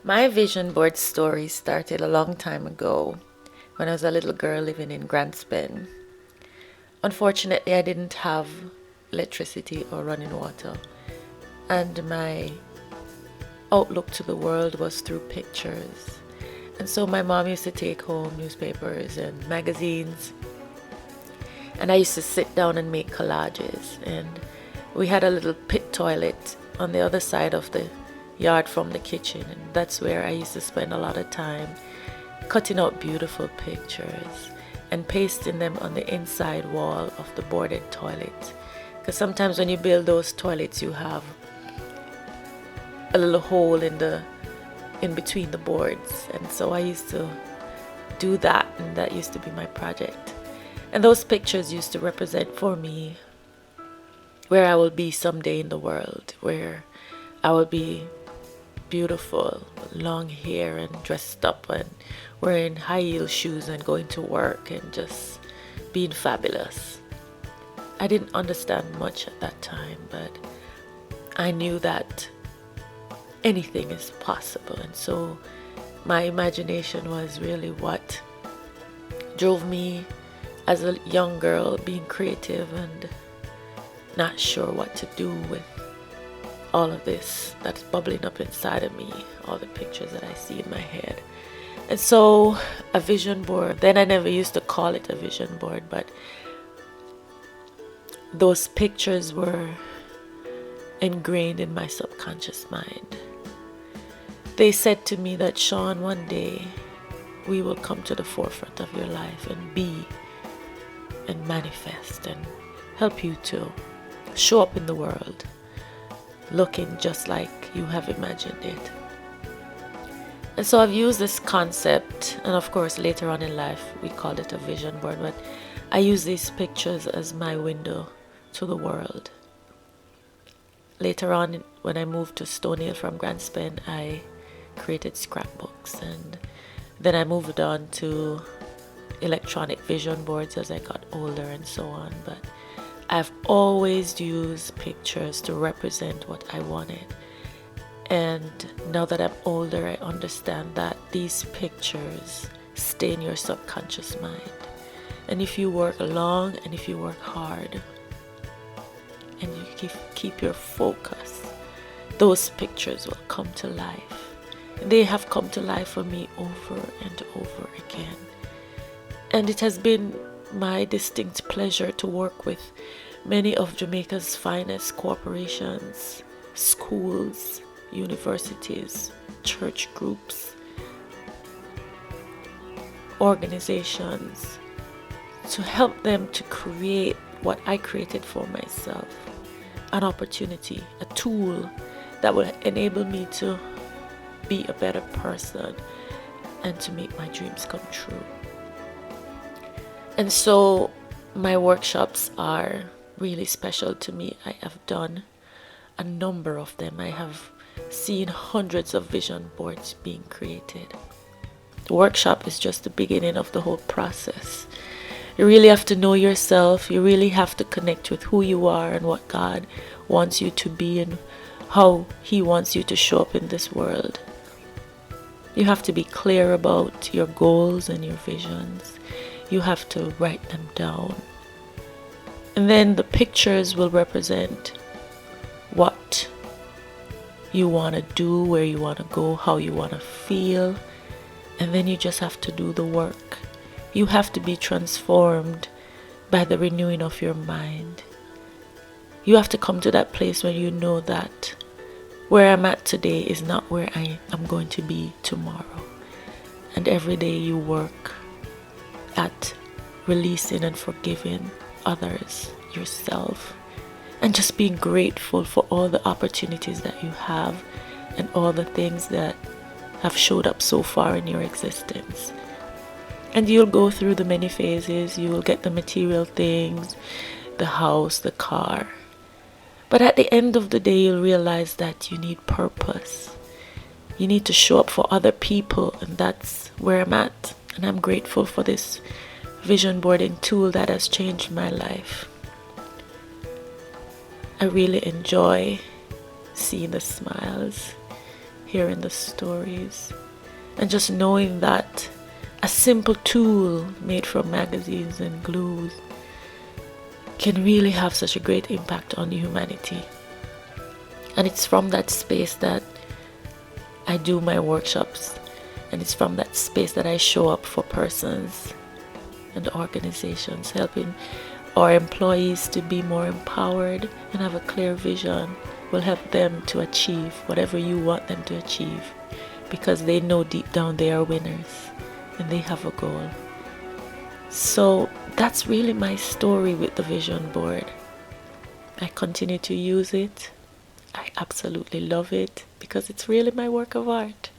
My vision board story started a long time ago when I was a little girl living in Granspin. Unfortunately, I didn't have electricity or running water, and my outlook to the world was through pictures. And so my mom used to take home newspapers and magazines, and I used to sit down and make collages. And we had a little pit toilet on the other side of the yard from the kitchen, and that's where I used to spend a lot of time cutting out beautiful pictures and pasting them on the inside wall of the boarded toilet. Because sometimes when you build those toilets, you have a little hole in between the boards, and so I used to do that, and that used to be my project. And those pictures used to represent for me where I will be someday in the world, where I will be beautiful, long hair and dressed up and wearing high heel shoes and going to work and just being fabulous. I didn't understand much at that time, but I knew that anything is possible, and so my imagination was really what drove me as a young girl, being creative and not sure what to do with all of this that's bubbling up inside of me, all the pictures that I see in my head. And so a vision board, then I never used to call it a vision board, but those pictures were ingrained in my subconscious mind. They said to me that, Shawn, one day we will come to the forefront of your life and be and manifest and help you to show up in the world looking just like you have imagined it. And so I've used this concept, and of course later on in life we called it a vision board, but I use these pictures as my window to the world. Later on, when I moved to Stone Hill from Granspin, I created scrapbooks, and then I moved on to electronic vision boards as I got older and so on. But I've always used pictures to represent what I wanted. And now that I'm older, I understand that these pictures stay in your subconscious mind. And if you work long and if you work hard and you keep your focus, those pictures will come to life. And they have come to life for me over and over again. And it has been my distinct pleasure to work with many of Jamaica's finest corporations, schools, universities, church groups, organizations, to help them to create what I created for myself, an opportunity, a tool that will enable me to be a better person and to make my dreams come true. And so my workshops are really special to me. I have done a number of them. I have seen hundreds of vision boards being created. The workshop is just the beginning of the whole process. You really have to know yourself. You really have to connect with who you are and what God wants you to be and how He wants you to show up in this world. You have to be clear about your goals and your visions. You have to write them down. And then the pictures will represent what you want to do, where you want to go, how you want to feel. And then you just have to do the work. You have to be transformed by the renewing of your mind. You have to come to that place where you know that where I'm at today is not where I am going to be tomorrow. And every day you work at releasing and forgiving others, yourself, and just being grateful for all the opportunities that you have and all the things that have showed up so far in your existence. And you'll go through the many phases. You will get the material things, the house, the car. But at the end of the day, you'll realize that you need purpose. You need to show up for other people, and that's where I'm at. And I'm grateful for this vision boarding tool that has changed my life. I really enjoy seeing the smiles hearing the stories, and just knowing that a simple tool made from magazines and glues can really have such a great impact on humanity. And it's from that space that I do my workshops, and it's from that space that I show up for persons and organizations, helping our employees to be more empowered and have a clear vision will help them to achieve whatever you want them to achieve, because they know deep down they are winners and they have a goal. So that's really my story with the vision board. I continue to use it. I absolutely love it because it's really my work of art.